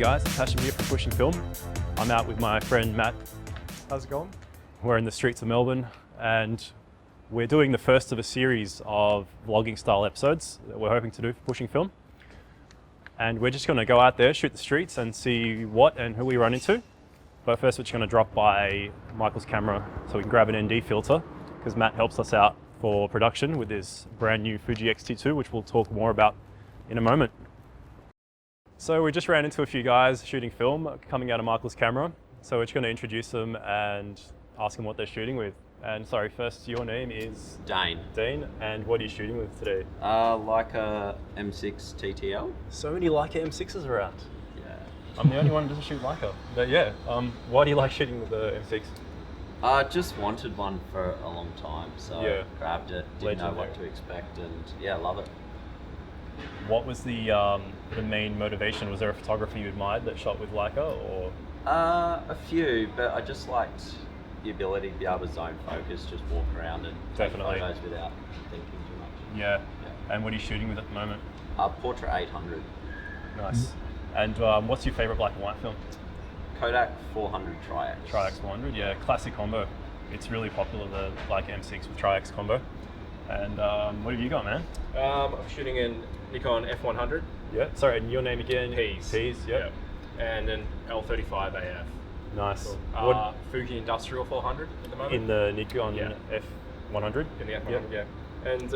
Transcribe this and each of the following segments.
guys, it's Hashim here from Pushing Film. I'm out with my friend Matt. How's it going? We're in the streets of Melbourne and we're doing the first of a series of vlogging style episodes that we're hoping to do for Pushing Film. And we're just going to go out there, shoot the streets and see what and who we run into. But first we're just going to drop by Michael's camera so we can grab an ND filter because Matt helps us out for production with his brand new Fuji X-T2, which we'll talk more about in a moment. So we just ran into a few guys shooting film coming out of Michael's camera. So we're just going to introduce them and ask them what they're shooting with. And sorry, first, your name is? Dane. Dane, and what are you shooting with today? Leica M6 TTL. So many Leica M6s around. Yeah. I'm the only one who doesn't shoot Leica. But yeah, why do you like shooting with the M6? I just wanted one for a long time, so Yeah. grabbed it, didn't know what Legendary. to expect, and yeah, love it. What was the main motivation? Was there a photographer you admired that shot with Leica, or? A few, but I just liked the ability to be able to zone focus, just walk around and Definitely. take photos without thinking too much. Yeah. And what are you shooting with at the moment? Portrait 800. Nice. And what's your favorite black and white film? Kodak 400 Tri-X. Tri-X 400, yeah, classic combo. It's really popular, the Leica M6 with Tri-X combo. And what have you got, man? I'm shooting in Nikon F100. Yeah. Sorry, and your name again? Peas. Peas, yep. And an L35 AF. Nice. Fuji Industrial 400 at the moment. In the Nikon Yeah. F100? In the F100, yeah. And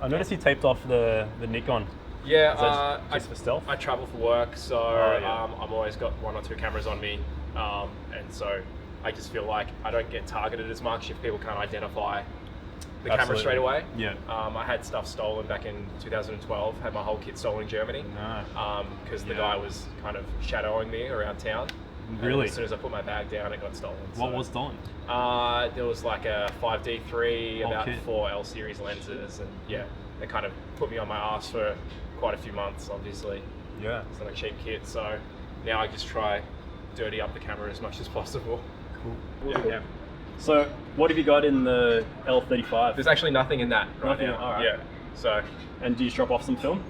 I noticed you taped off the Nikon. yeah, Is that just for stealth? I travel for work, so yeah. I've always got one or two cameras on me, and so I just feel like I don't get targeted as much if people can't identify the camera Absolutely. straight away. Yeah. I had stuff stolen back in 2012, had my whole kit stolen in Germany. No. Because the Yeah. guy was kind of shadowing me around town. Really? And as soon as I put my bag down, it got stolen. What So, was stolen? there was like a 5D3, Whole about kit. 4 L series lenses, and yeah, it kind of put me on my ass for quite a few months, obviously. Yeah. It's not a cheap kit, so now I just try dirty up the camera as much as possible. Cool. Yeah. So, what have you got in the L35? There's actually nothing in that right Nothing, now. alright. Yeah. So And do you drop off some film?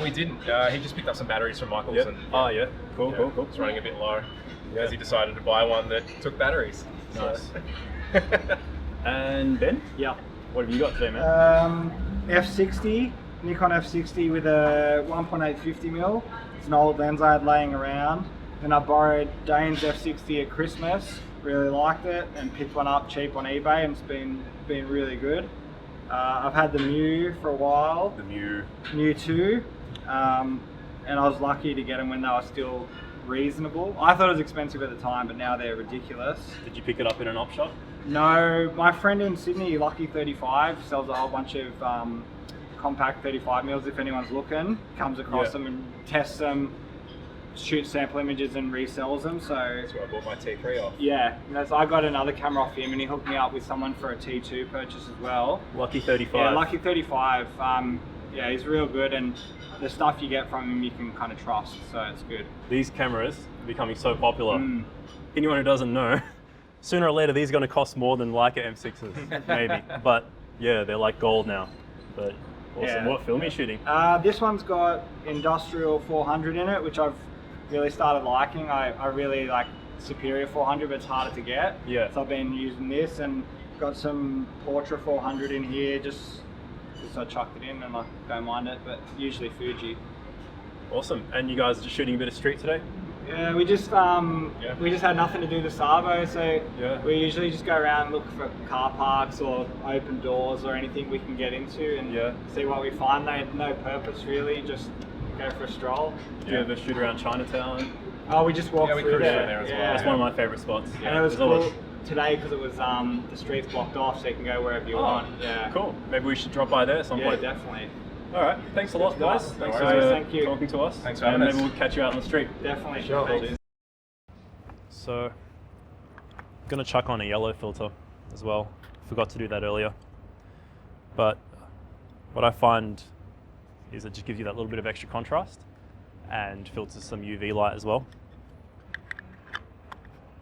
we didn't. He just picked up some batteries from Michael's, Yeah. and Oh, yeah. Cool, yeah, cool. it's running a bit low Yeah. because he decided to buy one that took batteries. Nice. So. And Ben? Yeah. What have you got today, man? F60, Nikon F60 with a 1.8 50mm. It's an old lens I had laying around. Then I borrowed Dane's F60 at Christmas. Really liked it and picked one up cheap on eBay, and it's been really good. I've had the Mu for a while. The Mu. Mu 2, and I was lucky to get them when they were still reasonable. I thought it was expensive at the time, but now they're ridiculous. Did you pick it up in an op shop? No, my friend in Sydney, Lucky 35, sells a whole bunch of compact 35mm if anyone's looking. Comes across Yeah. them and tests them, shoots sample images and resells them. So That's where I bought my T3 off. yeah, so I got another camera off him and he hooked me up with someone for a T2 purchase as well. Lucky 35. Yeah, Lucky 35. Yeah, he's real good, and the stuff you get from him you can kind of trust, so it's good. These cameras are becoming so popular. Mm. Anyone who doesn't know, sooner or later these are going to cost more than Leica M6s, maybe. But yeah, they're like gold now. But awesome. Yeah. What film are you shooting? This one's got Industrial 400 in it, which I've really started liking. I really like Superior 400, but it's harder to get. Yeah. So I've been using this and got some Ultra 400 in here, just I chucked it in and I don't mind it, but usually Fuji. Awesome. And you guys are just shooting a bit of street today? Yeah, we just had nothing to do this Sabo, so Yeah. we usually just go around and look for car parks or open doors or anything we can get into and Yeah. see what we find. They had no purpose really, just go for a stroll. Do you ever shoot around Chinatown? Oh, we just walked Yeah, we through cruised there. through there as well. That's one of my favourite spots. And it was There's always- cool today because it was the streets blocked off, so you can go wherever you want. Yeah. Cool. Maybe we should drop by there at some Yeah, point. definitely. All right. Thanks a lot, guys. No Thanks worries, for thank you. talking to us. Thanks for having and us. maybe we'll catch you out on the street. Definitely. Sure. Thanks. So, I'm gonna chuck on a yellow filter as well. Forgot to do that earlier. But what I find is it just gives you that little bit of extra contrast and filters some UV light as well.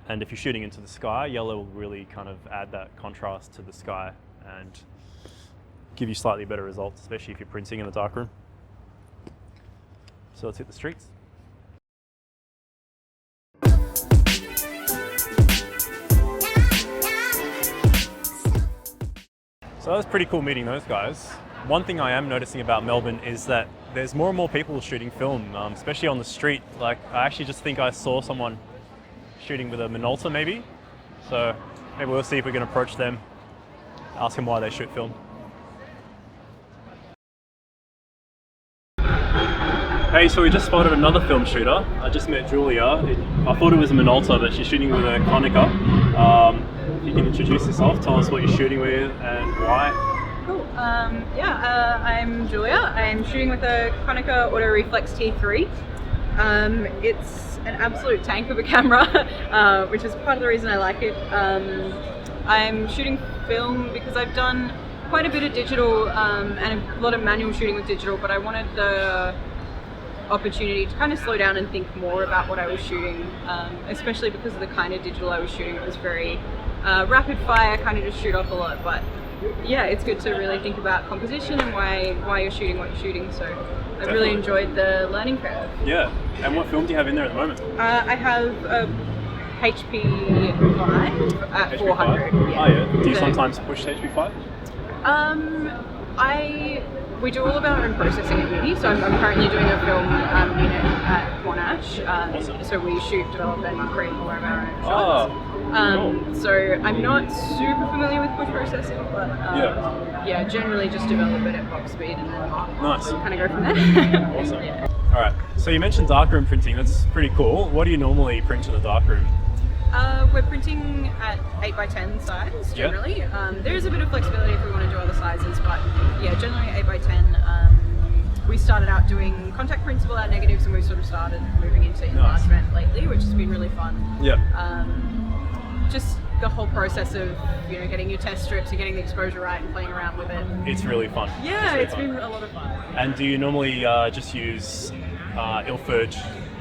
And if you're shooting into the sky, yellow will really kind of add that contrast to the sky and give you slightly better results, especially if you're printing in the darkroom. So let's hit the streets. So that was pretty cool meeting those guys. One thing I am noticing about Melbourne is that there's more and more people shooting film, especially on the street. Like, I actually just think I saw someone shooting with a Minolta maybe. So maybe we'll see if we can approach them, ask them why they shoot film. Hey, so we just spotted another film shooter. I just met Julia. I thought it was a Minolta, but she's shooting with a Konica. If you can introduce yourself, tell us what you're shooting with and why. Cool. I'm Julia. I'm shooting with a Konica Auto Reflex T3. It's an absolute tank of a camera, which is part of the reason I like it. I'm shooting film because I've done quite a bit of digital and a lot of manual shooting with digital, but I wanted the opportunity to kind of slow down and think more about what I was shooting, especially because of the kind of digital I was shooting. It was very rapid fire, kind of just shoot off a lot, but yeah, it's good to really think about composition and why you're shooting what you're shooting. So I've really enjoyed the learning curve. Yeah, and what film do you have in there at the moment? I have a HP5 at HP5? 400. Yeah. Oh yeah. Do you sometimes push HP5? We do all of our own processing at uni, so I'm currently doing a film unit at Monash. Awesome. So we shoot, develop, and create more of our own shots. Cool. So I'm not super familiar with push processing, but yeah, generally just develop it at box speed and then Nice. kind of go from there. Awesome. Yeah. All right. So you mentioned darkroom printing. That's pretty cool. What do you normally print in the darkroom? We're printing at 8x10 size generally. Yeah. There is a bit of flexibility if we want to do other sizes, but yeah, generally 8x10. We started out doing contact prints of all our negatives, and we've sort of started moving into enlargement lately, which has been really fun. Yeah. Just the whole process of getting your test strips and getting the exposure right and playing around with it. It's really fun. Yeah, really it's fun. been a lot of fun. And do you normally just use Ilford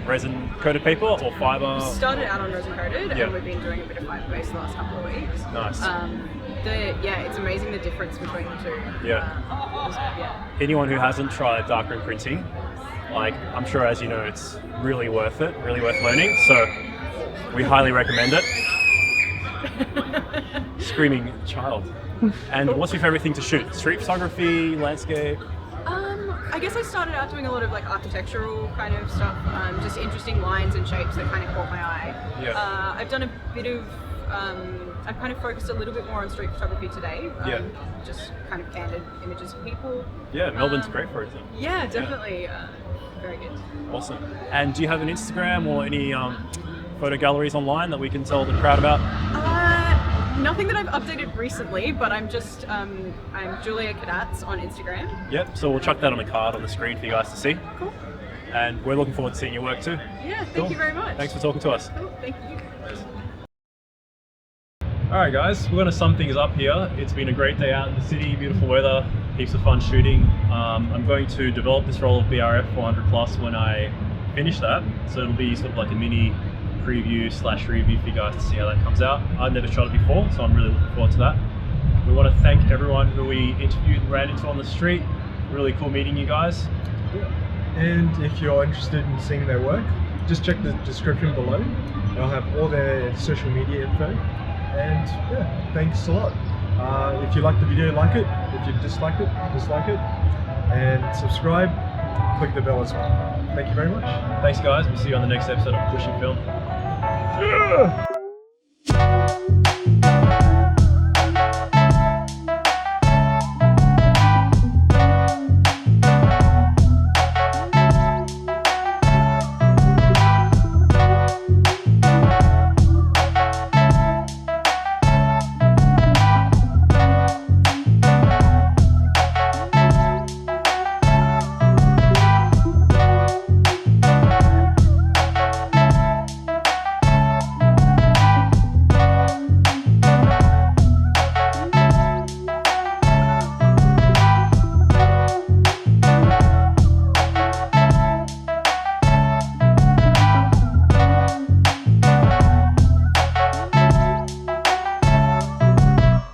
resin coated paper or fiber? We started out on resin coated, Yeah. and we've been doing a bit of fiber based the last couple of weeks. Nice. It's amazing the difference between the two. Yeah. Anyone who hasn't tried darkroom printing, like I'm sure as you know, it's really worth it, really worth learning. So we highly recommend it. Screaming child. And what's your favorite thing to shoot? Street photography, landscape? I guess I started out doing a lot of like architectural kind of stuff, just interesting lines and shapes that kind of caught my eye. Yeah. I've done a bit of, I've kind of focused a little bit more on street photography today. Just kind of candid images of people. Yeah, Melbourne's great for it. Yeah, definitely. Very good. Awesome. And do you have an Instagram or any photo galleries online that we can tell the crowd about? Nothing that I've updated recently, but I'm just, I'm Julia Cadats on Instagram. Yep, so we'll chuck that on the card on the screen for you guys to see. Cool. And we're looking forward to seeing your work too. Yeah, thank you very much. Thanks for talking to us. Cool, thank you. Alright guys, we're going to sum things up here. It's been a great day out in the city, beautiful weather, heaps of fun shooting. I'm going to develop this roll of BRF 400 Plus when I finish that. So it'll be sort of like a mini preview/review for you guys to see how that comes out. I've never shot it before, so I'm really looking forward to that. We want to thank everyone who we interviewed and ran into on the street. Really cool meeting you guys. And if you're interested in seeing their work, just check the description below. I'll have all their social media info. And yeah, thanks a lot. If you liked the video, like it. If you disliked it, dislike it. And subscribe, click the bell as well. Thank you very much. Thanks guys, we'll see you on the next episode of Pushing Film. Yeah.